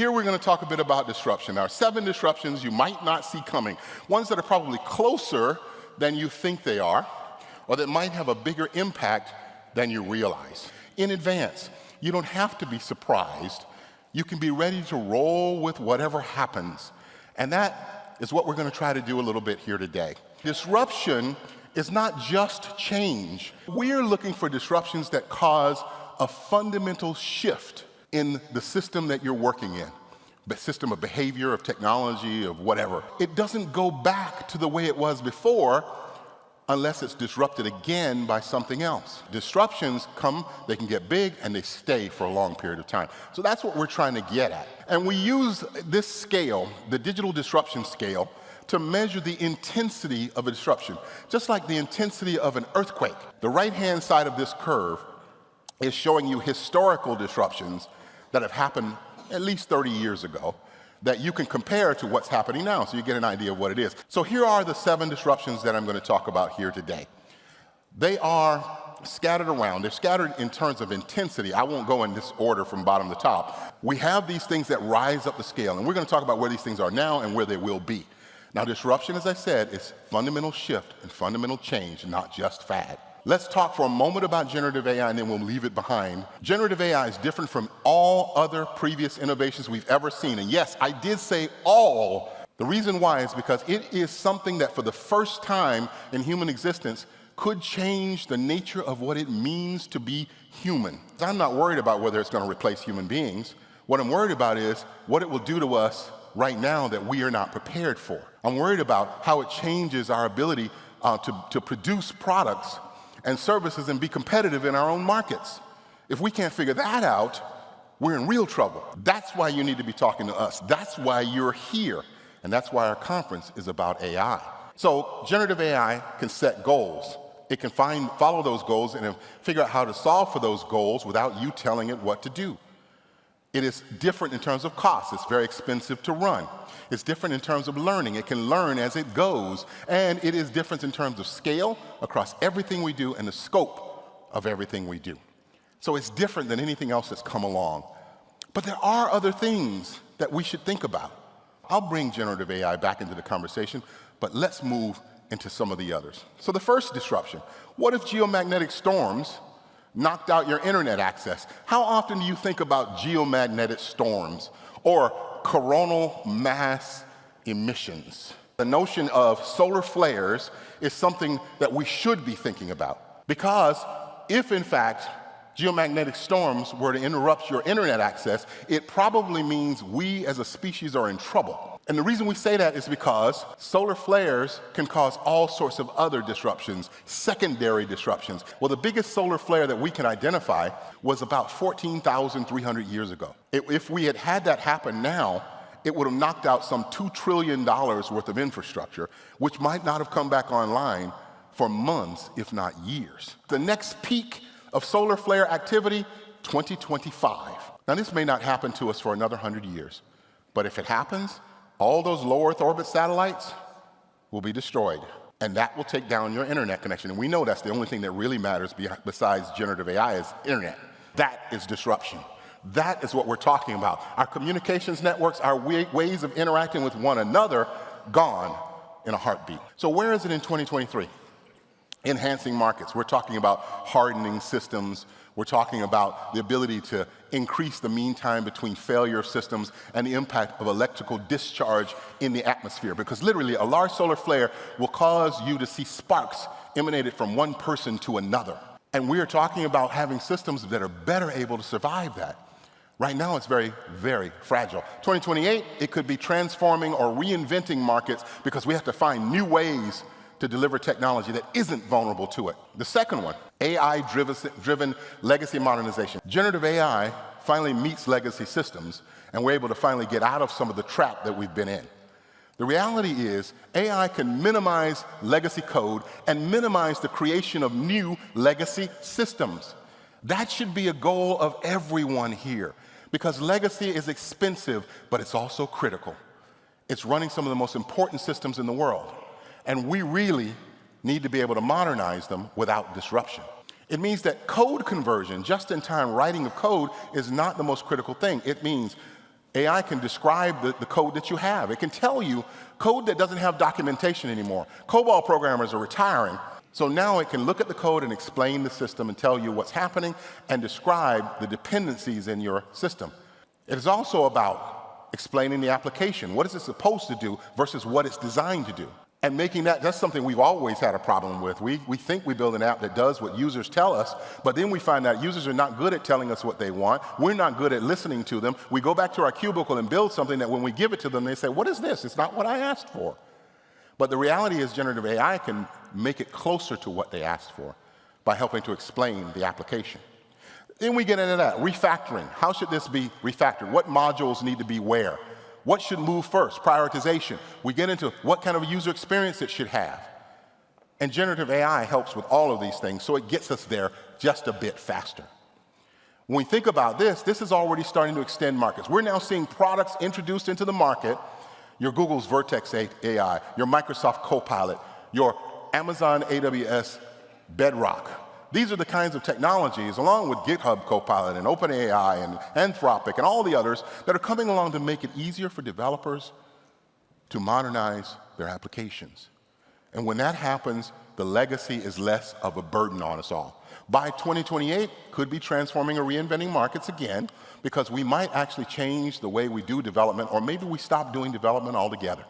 Here we're going to talk a bit about disruption. There are 7 disruptions you might not see coming, ones that are probably closer than you think they are, or that might have a bigger impact than you realize. In advance, you don't have to be surprised. You can be ready to roll with whatever happens. And that is what we're going to try to do a little bit here today. Disruption is not just change. We're looking for disruptions that cause a fundamental shift in the system that you're working in, the system of behavior, of technology, of whatever. It doesn't go back to the way it was before unless it's disrupted again by something else. Disruptions come, they can get big, and they stay for a long period of time. So that's what we're trying to get at. And we use this scale, the digital disruption scale, to measure the intensity of a disruption, just like the intensity of an earthquake. The right-hand side of this curve is showing you historical disruptions that have happened at least 30 years ago that you can compare to what's happening now, so you get an idea of what it is. So here are the 7 disruptions that I'm going to talk about here today. They are scattered around. They're scattered in terms of intensity. I won't go in this order from bottom to top. We have these things that rise up the scale, and we're going to talk about where these things are now and where they will be. Now, disruption, as I said, is fundamental shift and fundamental change, not just fad. Let's talk for a moment about generative AI, and then we'll leave it behind. Generative AI is different from all other previous innovations we've ever seen. And yes, I did say all. The reason why is because it is something that for the first time in human existence could change the nature of what it means to be human. I'm not worried about whether it's going to replace human beings. What I'm worried about is what it will do to us right now that we are not prepared for. I'm worried about how it changes our ability to produce products and services and be competitive in our own markets. If we can't figure that out, we're in real trouble. That's why you need to be talking to us. That's why you're here. And that's why our conference is about AI. So generative AI can set goals. It can follow those goals and figure out how to solve for those goals without you telling it what to do. It is different in terms of cost. It's very expensive to run. It's different in terms of learning. It can learn as it goes. And it is different in terms of scale across everything we do and the scope of everything we do. So it's different than anything else that's come along. But there are other things that we should think about. I'll bring generative AI back into the conversation, but let's move into some of the others. So the first disruption, what if geomagnetic storms knocked out your internet access? How often do you think about geomagnetic storms or coronal mass emissions? The notion of solar flares is something that we should be thinking about, because if in fact geomagnetic storms were to interrupt your internet access, it probably means we as a species are in trouble. And the reason we say that is because solar flares can cause all sorts of other disruptions, secondary disruptions. Well, the biggest solar flare that we can identify was about 14,300 years ago. If we had had that happen now, it would have knocked out some $2 trillion worth of infrastructure, which might not have come back online for months, if not years. The next peak of solar flare activity, 2025. Now, this may not happen to us for another 100 years, but if it happens, all those low Earth orbit satellites will be destroyed, and that will take down your internet connection. And we know that's the only thing that really matters besides generative AI is internet. That is disruption. That is what we're talking about. Our communications networks, our ways of interacting with one another, gone in a heartbeat. So where is it in 2023? Enhancing markets. We're talking about hardening systems. We're talking about the ability to increase the mean time between failure of systems and the impact of electrical discharge in the atmosphere. Because literally, a large solar flare will cause you to see sparks emanated from one person to another. And we are talking about having systems that are better able to survive that. Right now, it's very, very fragile. 2028, it could be transforming or reinventing markets because we have to find new ways to deliver technology that isn't vulnerable to it. The second one, AI-driven legacy modernization. Generative AI finally meets legacy systems, and we're able to finally get out of some of the trap that we've been in. The reality is AI can minimize legacy code and minimize the creation of new legacy systems. That should be a goal of everyone here, because legacy is expensive, but it's also critical. It's running some of the most important systems in the world. And we really need to be able to modernize them without disruption. It means that code conversion, just-in-time writing of code, is not the most critical thing. It means AI can describe the code that you have. It can tell you code that doesn't have documentation anymore. COBOL programmers are retiring, so now it can look at the code and explain the system and tell you what's happening and describe the dependencies in your system. It is also about explaining the application. What is it supposed to do versus what it's designed to do? And making that's something we've always had a problem with. We think we build an app that does what users tell us, but then we find out users are not good at telling us what they want. We're not good at listening to them. We go back to our cubicle and build something that when we give it to them, they say, what is this? It's not what I asked for. But the reality is generative AI can make it closer to what they asked for by helping to explain the application. Then we get into that, refactoring. How should this be refactored? What modules need to be where? What should move first? Prioritization. We get into what kind of user experience it should have. And generative AI helps with all of these things, so it gets us there just a bit faster. When we think about this, this is already starting to extend markets. We're now seeing products introduced into the market, your Google's Vertex AI, your Microsoft Copilot, your Amazon AWS Bedrock. These are the kinds of technologies, along with GitHub Copilot and OpenAI and Anthropic and all the others, that are coming along to make it easier for developers to modernize their applications. And when that happens, the legacy is less of a burden on us all. By 2028, could be transforming or reinventing markets again, because we might actually change the way we do development, or maybe we stop doing development altogether.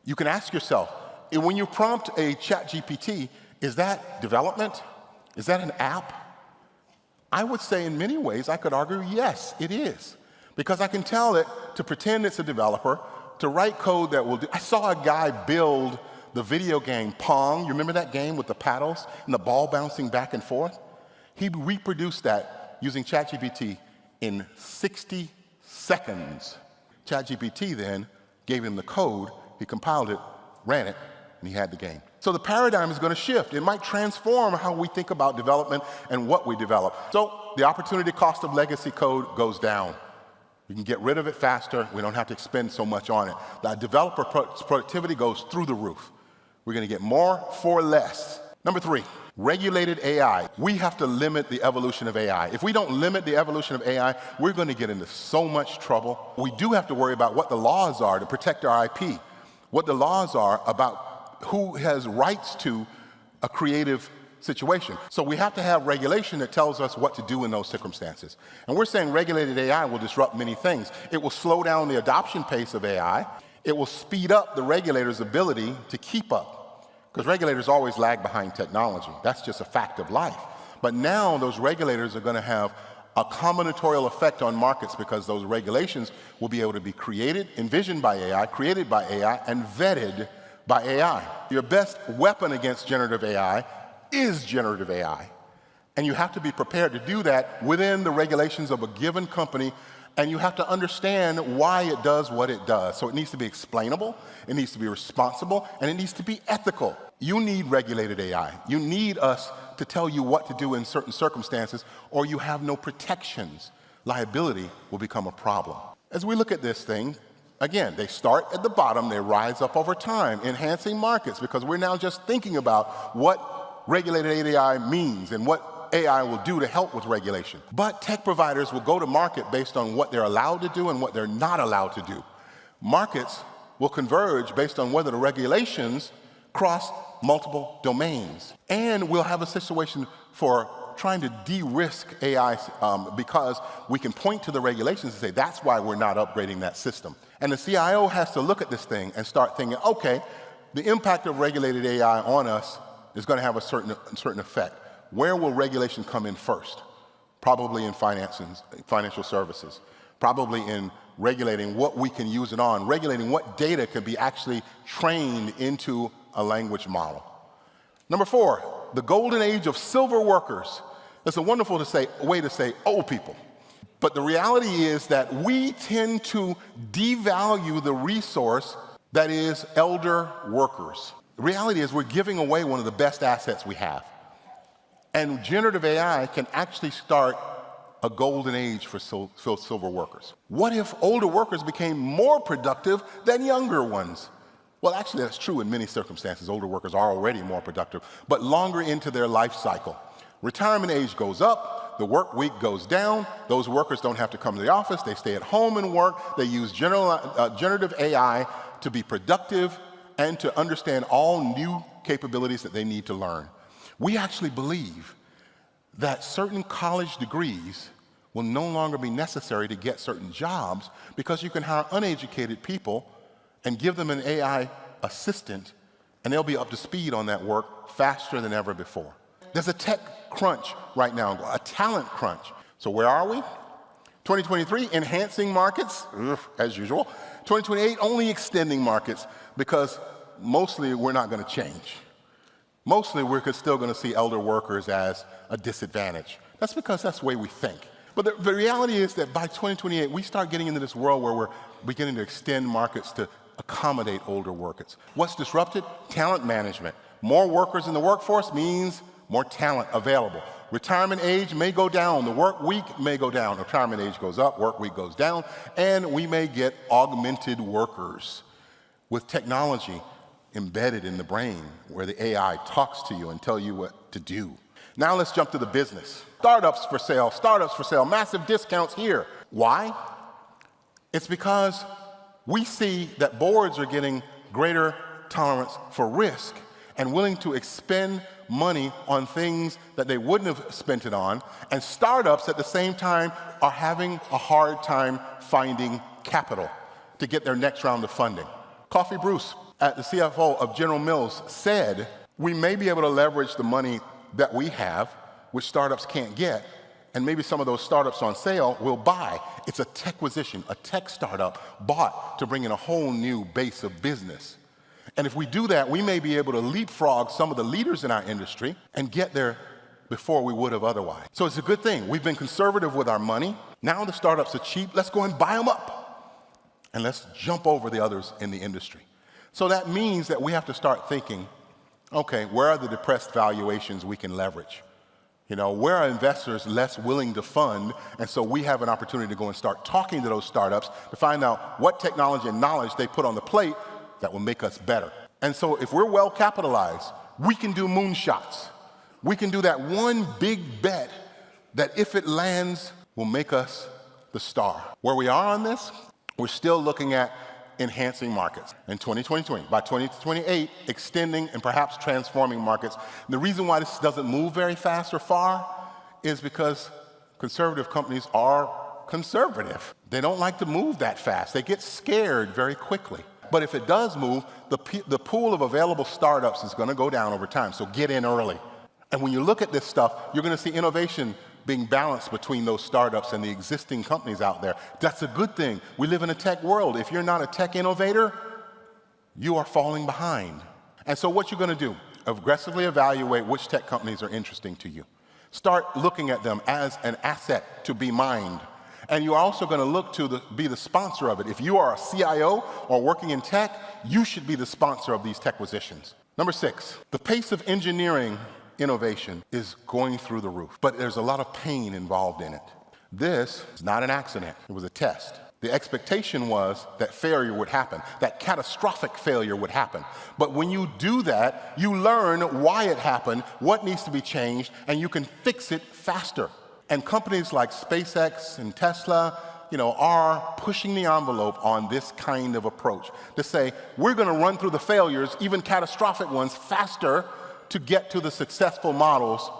You can ask yourself, when you prompt a ChatGPT, is that development? Is that an app? I would say in many ways, I could argue, yes, it is. Because I can tell it to pretend it's a developer, to write code that will do. I saw a guy build the video game Pong. You remember that game with the paddles and the ball bouncing back and forth? He reproduced that using ChatGPT in 60 seconds. ChatGPT then gave him the code, he compiled it, ran it, and he had the game. So the paradigm is going to shift. It might transform how we think about development and what we develop. So the opportunity cost of legacy code goes down. We can get rid of it faster. We don't have to expend so much on it. The developer productivity goes through the roof. We're going to get more for less. Number 3, regulated AI. We have to limit the evolution of AI. If we don't limit the evolution of AI, we're going to get into so much trouble. We do have to worry about what the laws are to protect our IP, what the laws are about who has rights to a creative situation. So we have to have regulation that tells us what to do in those circumstances. And we're saying regulated AI will disrupt many things. It will slow down the adoption pace of AI. It will speed up the regulator's ability to keep up. Because regulators always lag behind technology. That's just a fact of life. But now those regulators are going to have a combinatorial effect on markets, because those regulations will be able to be created, envisioned by AI, created by AI, and vetted by AI. Your best weapon against generative AI is generative AI. And you have to be prepared to do that within the regulations of a given company, and you have to understand why it does what it does. So it needs to be explainable, it needs to be responsible, and it needs to be ethical. You need regulated AI. You need us to tell you what to do in certain circumstances, or you have no protections. Liability will become a problem. As we look at this thing, again, they start at the bottom, they rise up over time, enhancing markets, because we're now just thinking about what regulated AI means and what AI will do to help with regulation. But tech providers will go to market based on what they're allowed to do and what they're not allowed to do. Markets will converge based on whether the regulations cross multiple domains. And we'll have a situation for trying to de-risk AI because we can point to the regulations and say, that's why we're not upgrading that system. And the CIO has to look at this thing and start thinking, okay, the impact of regulated AI on us is going to have a certain effect. Where will regulation come in first? Probably in financial services. Probably in regulating what we can use it on, regulating what data can be actually trained into a language model. Number 4, the golden age of silver workers. That's a wonderful way to say old people. But the reality is that we tend to devalue the resource that is elder workers. The reality is we're giving away one of the best assets we have. And generative AI can actually start a golden age for silver workers. What if older workers became more productive than younger ones? Well, actually, that's true in many circumstances. Older workers are already more productive, but longer into their life cycle. Retirement age goes up, the work week goes down. Those workers don't have to come to the office. They stay at home and work. They use generative AI to be productive and to understand all new capabilities that they need to learn. We actually believe that certain college degrees will no longer be necessary to get certain jobs because you can hire uneducated people and give them an AI assistant, and they'll be up to speed on that work faster than ever before. There's a tech crunch right now, a talent crunch. So where are we? 2023, enhancing markets, as usual. 2028, only extending markets, because mostly we're not going to change. Mostly we're still going to see elder workers as a disadvantage. That's because that's the way we think. But the reality is that by 2028, we start getting into this world where we're beginning to extend markets to accommodate older workers. What's disrupted? Talent management. More workers in the workforce means more talent available. Retirement age may go down, the work week may go down. Retirement age goes up, work week goes down, and we may get augmented workers with technology embedded in the brain where the AI talks to you and tell you what to do. Now let's jump to the business. Startups for sale, massive discounts here. Why? It's because we see that boards are getting greater tolerance for risk and willing to expend money on things that they wouldn't have spent it on, and startups at the same time are having a hard time finding capital to get their next round of funding. Coffee Bruce, the CFO of General Mills, said we may be able to leverage the money that we have, which startups can't get, and maybe some of those startups on sale will buy. It's a techquisition, a tech startup bought to bring in a whole new base of business. And if we do that, we may be able to leapfrog some of the leaders in our industry and get there before we would have otherwise. So it's a good thing. We've been conservative with our money. Now the startups are cheap. Let's go and buy them up. And let's jump over the others in the industry. So that means that we have to start thinking, okay, where are the depressed valuations we can leverage? You know, where are investors less willing to fund? And so we have an opportunity to go and start talking to those startups to find out what technology and knowledge they put on the plate that will make us better. And so if we're well capitalized, we can do moonshots. We can do that one big bet that if it lands, will make us the star. Where we are on this, we're still looking at enhancing markets in 2020. By 2028, extending and perhaps transforming markets. And the reason why this doesn't move very fast or far is because conservative companies are conservative. They don't like to move that fast. They get scared very quickly. But if it does move, the pool of available startups is going to go down over time, so get in early. And when you look at this stuff, you're going to see innovation being balanced between those startups and the existing companies out there. That's a good thing. We live in a tech world. If you're not a tech innovator, you are falling behind. And so what you're going to do, aggressively evaluate which tech companies are interesting to you. Start looking at them as an asset to be mined. And you're also going to look to be the sponsor of it. If you are a CIO or working in tech, you should be the sponsor of these techquisitions. Number 6, the pace of engineering innovation is going through the roof, but there's a lot of pain involved in it. This is not an accident. It was a test. The expectation was that failure would happen, that catastrophic failure would happen. But when you do that, you learn why it happened, what needs to be changed, and you can fix it faster. And companies like SpaceX and Tesla, are pushing the envelope on this kind of approach to say, we're going to run through the failures, even catastrophic ones, faster to get to the successful models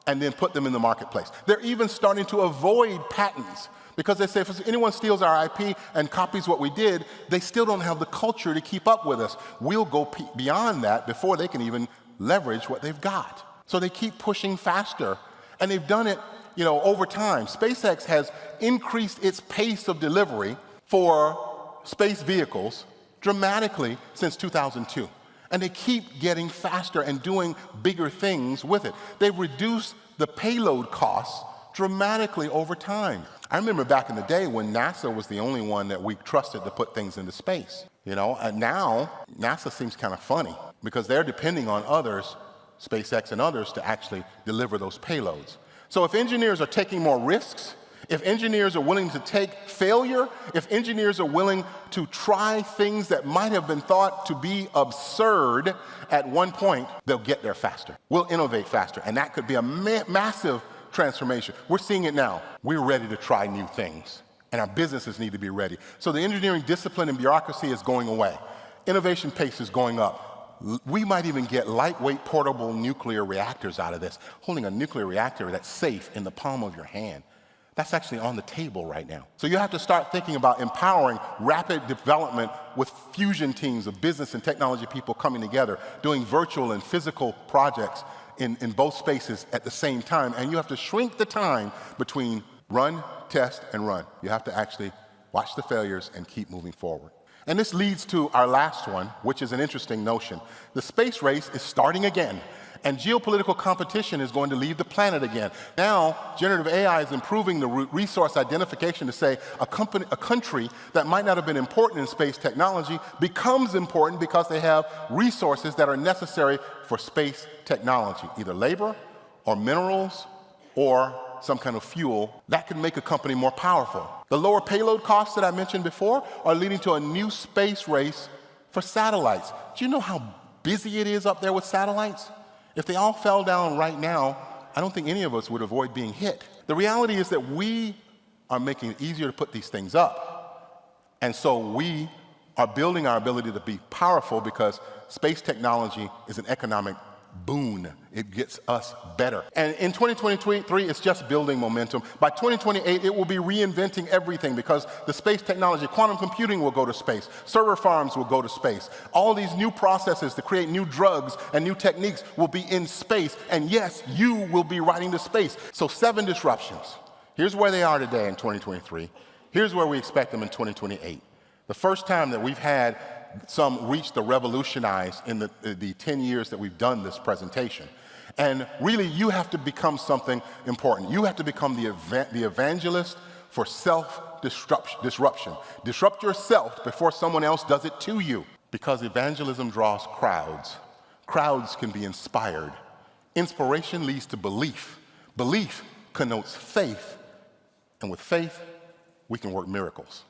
and then put them in the marketplace. They're even starting to avoid patents because they say if anyone steals our IP and copies what we did, they still don't have the culture to keep up with us. We'll go beyond that before they can even leverage what they've got. So they keep pushing faster, and they've done it over time. SpaceX has increased its pace of delivery for space vehicles dramatically since 2002. And they keep getting faster and doing bigger things with it. They've reduced the payload costs dramatically over time. I remember back in the day when NASA was the only one that we trusted to put things into space. And now NASA seems kind of funny because they're depending on others, SpaceX and others, to actually deliver those payloads. So if engineers are taking more risks, if engineers are willing to take failure, if engineers are willing to try things that might have been thought to be absurd at one point, they'll get there faster. We'll innovate faster. And that could be a massive transformation. We're seeing it now. We're ready to try new things, and our businesses need to be ready. So the engineering discipline and bureaucracy is going away. Innovation pace is going up. We might even get lightweight portable nuclear reactors out of this. Holding a nuclear reactor that's safe in the palm of your hand. That's actually on the table right now. So you have to start thinking about empowering rapid development with fusion teams of business and technology people coming together, doing virtual and physical projects in both spaces at the same time. And you have to shrink the time between run, test, and run. You have to actually watch the failures and keep moving forward. And this leads to our last one, which is an interesting notion. The space race is starting again, and geopolitical competition is going to leave the planet again. Now, generative AI is improving the resource identification to say a country that might not have been important in space technology becomes important because they have resources that are necessary for space technology, either labor or minerals or some kind of fuel that can make a company more powerful. The lower payload costs that I mentioned before are leading to a new space race for satellites. Do you know how busy it is up there with satellites? If they all fell down right now, I don't think any of us would avoid being hit. The reality is that we are making it easier to put these things up. And so we are building our ability to be powerful because space technology is an economic boon. It gets us better. And in 2023, it's just building momentum. By 2028, it will be reinventing everything because the space technology, quantum computing will go to space, server farms will go to space. All these new processes to create new drugs and new techniques will be in space. And yes, you will be riding to space. So 7 disruptions. Here's where they are today in 2023. Here's where we expect them in 2028. The first time that we've had some reach the revolutionize in the 10 years that we've done this presentation. And really, you have to become something important. You have to become the evangelist for self-disruption. Disrupt yourself before someone else does it to you. Because evangelism draws crowds. Crowds can be inspired. Inspiration leads to belief. Belief connotes faith. And with faith, we can work miracles.